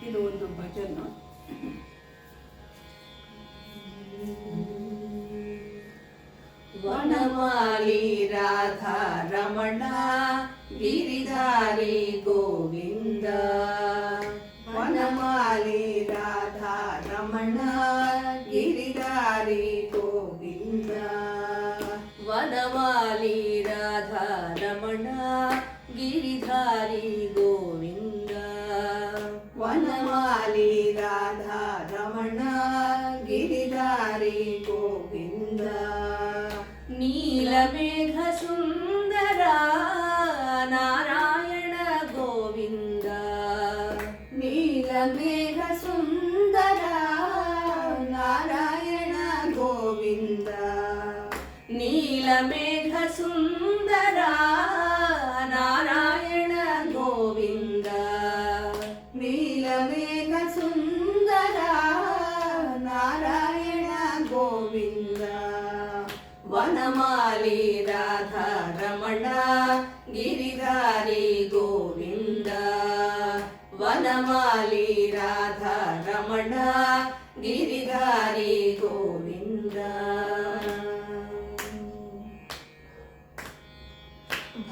ಇದು ಒಂದು ಭಜನ. ವನಮಾಲಿ ರಾಧಾ ರಮಣ ಗಿರಿಧಾರಿ ಗೋವಿಂದ. ವನಮಾಲಿ ರಾಧಾ ರಮಣ ಗಿರಿಧಾರಿ ಗೋವಿಂದ. ವನಮಾಲಿ ರಾಧಾ ರಮಣ ಗಿರಿಧಾರಿ ಗೋವಿಂದ. ವನಮಾಲಿ ರಾಧಾ ರಮಣ ಗಿರಿಧಾರಿ ಗೋವಿಂದ. ನೀಲಮೇಘ ಸುಂದರ ನಾರಾಯಣ ಗೋವಿಂದ. ನೀಲಮೇಘ ಸುಂದರ ನಾರಾಯಣ ಗೋವಿಂದ. ನೀಲಮೇಘ ಸುಂದರ ನಾರಾಯಣ ಗೋವಿಂದ. ನೀಲಮೇಘ ಸುಂದರ ನಾರಾಯಣ ಗೋವಿಂದ. ವನಮಾಲಿ ರಾಧಾ ರಮಣ ಗಿರಿಧಾರಿ ಗೋವಿಂದ. ವನಮಾಲಿ ರಾಧಾ ರಮಣ ಗಿರಿಧಾರಿ ಗೋವಿಂದ.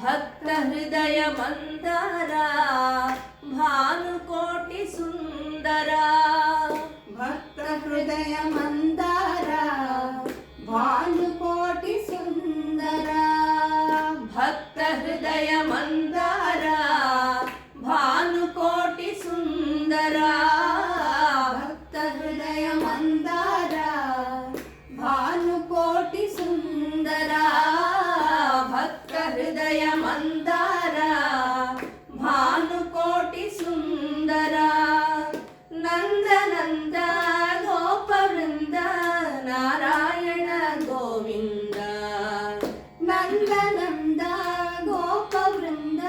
ಭಕ್ತ ಹೃದಯ ಮಂದಾರ ಭಾನುಕೋಟಿ ಸುಂದರ. ಭಕ್ತ ಹೃದಯ ಮಂದಾರ ಭಾನುಕೋಟಿ ಸುಂದರ. ಭಕ್ತ ಹೃದಯ ಮಂದಾರ ಭಾನುಕೋಟಿ ಸುಂದರ. ಭಕ್ತ ಹೃದಯ ಮಂದಾರ ಭಾನುಕೋಟಿ ಸುಂದರ. ಭಕ್ತ ಹೃದಯ ಮಂದಾರ ಭಾನುಕೋಟಿ ಸುಂದರ. ನಂದ ನಂದ ಗೋಪ ವೃಂದ ನಾರಾಯಣ ಗೋವಿಂದ. ನಂದ ನಂದ ಗೋಪ ವೃಂದ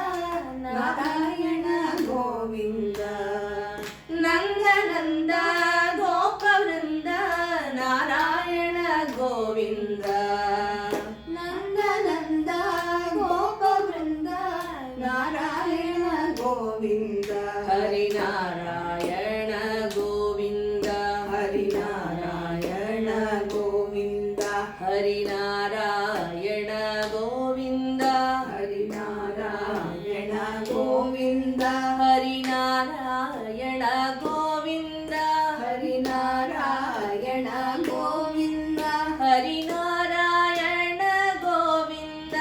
ನಾರಾಯಣ ಗೋವಿಂದ. ನಂದ ನಂದ ಗೋಪ ವೃಂದ ನಾರಾಯಣ ಗೋವಿಂದ. ನಂದ ನಂದ ಗೋಪ ವೃಂದ ನಾರಾಯಣ ಗೋವಿಂದ. ಹರಿನಾರಾಯಣ ಗೋವಿಂದ. ಹರಿನಾರಾಯಣ ಗೋವಿಂದ. ಹರಿನಾರಾಯಣ ಗೋವಿಂದ. ಹರಿನಾರಾಯಣ ಗೋವಿಂದ. ಹರಿನಾರಾಯಣ ಗೋವಿಂದ. ಹರಿನಾರಾಯಣ ಗೋವಿಂದ. ಹರಿನಾರಾಯಣ ಗೋವಿಂದ.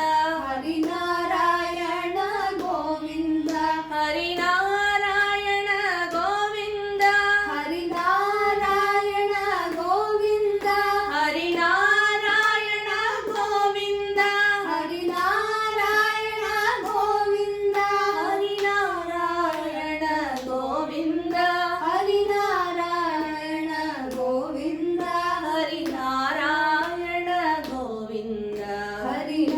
ಹರಿನಾರಾಯಣ ಗೋವಿಂದ. ಹರಿನಾರಾಯಣ ಗೋವಿಂದ. ಹರಿನಾರಾಯಣ ಗೋವಿಂದ. ಹರಿನಾರಾಯಣ ಗೋವಿಂದ. ಹರಿನಾರಾಯಣ ಗೋವಿಂದ. ಹರಿನಾರಾಯಣ ಗೋವಿಂದ. ಹರಿನಾರಾಯಣ ಗೋವಿಂದ. ಹರಿನಾರಾಯಣ ಗೋವಿಂದ.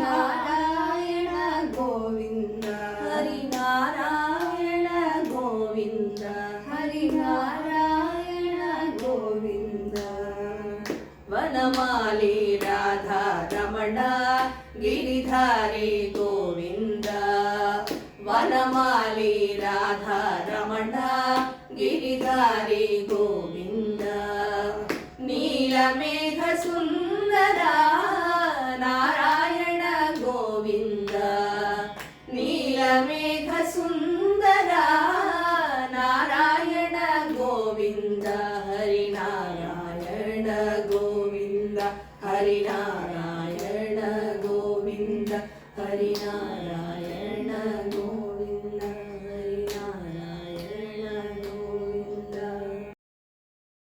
ಹರಿನಾರಾಯಣ ಗೋವಿಂದ. ಹರಿನಾರಾಯಣ ಗೋವಿಂದ. ಹರಿನಾರಾಯಣ ಗೋವಿಂದ. ವನಮಾಲಿ ರಾಧಾ ರಮಣ ಗಿರಿಧಾರಿ ಗೋವಿಂದ. ವನಮಾಲಿ ರಾಧಾ ರಮಣ ಗಿರಿಧಾರಿ ಗೋವಿಂದ. ನೀಲಮೇಘ ಸುಂದರ ನಾರಾಯಣ ಗೋವಿಂದ. ನೀಲಮೇಘ ಸುಂದರ ನಾರಾಯಣ ಗೋವಿಂದ. ಹರಿನಾರಾಯಣ ಗೋವಿಂದ. ಹರಿನಾರಾಯಣ ಗೋವಿಂದ. ಹರಿನಾರಾಯಣ ಗೋವಿಂದ.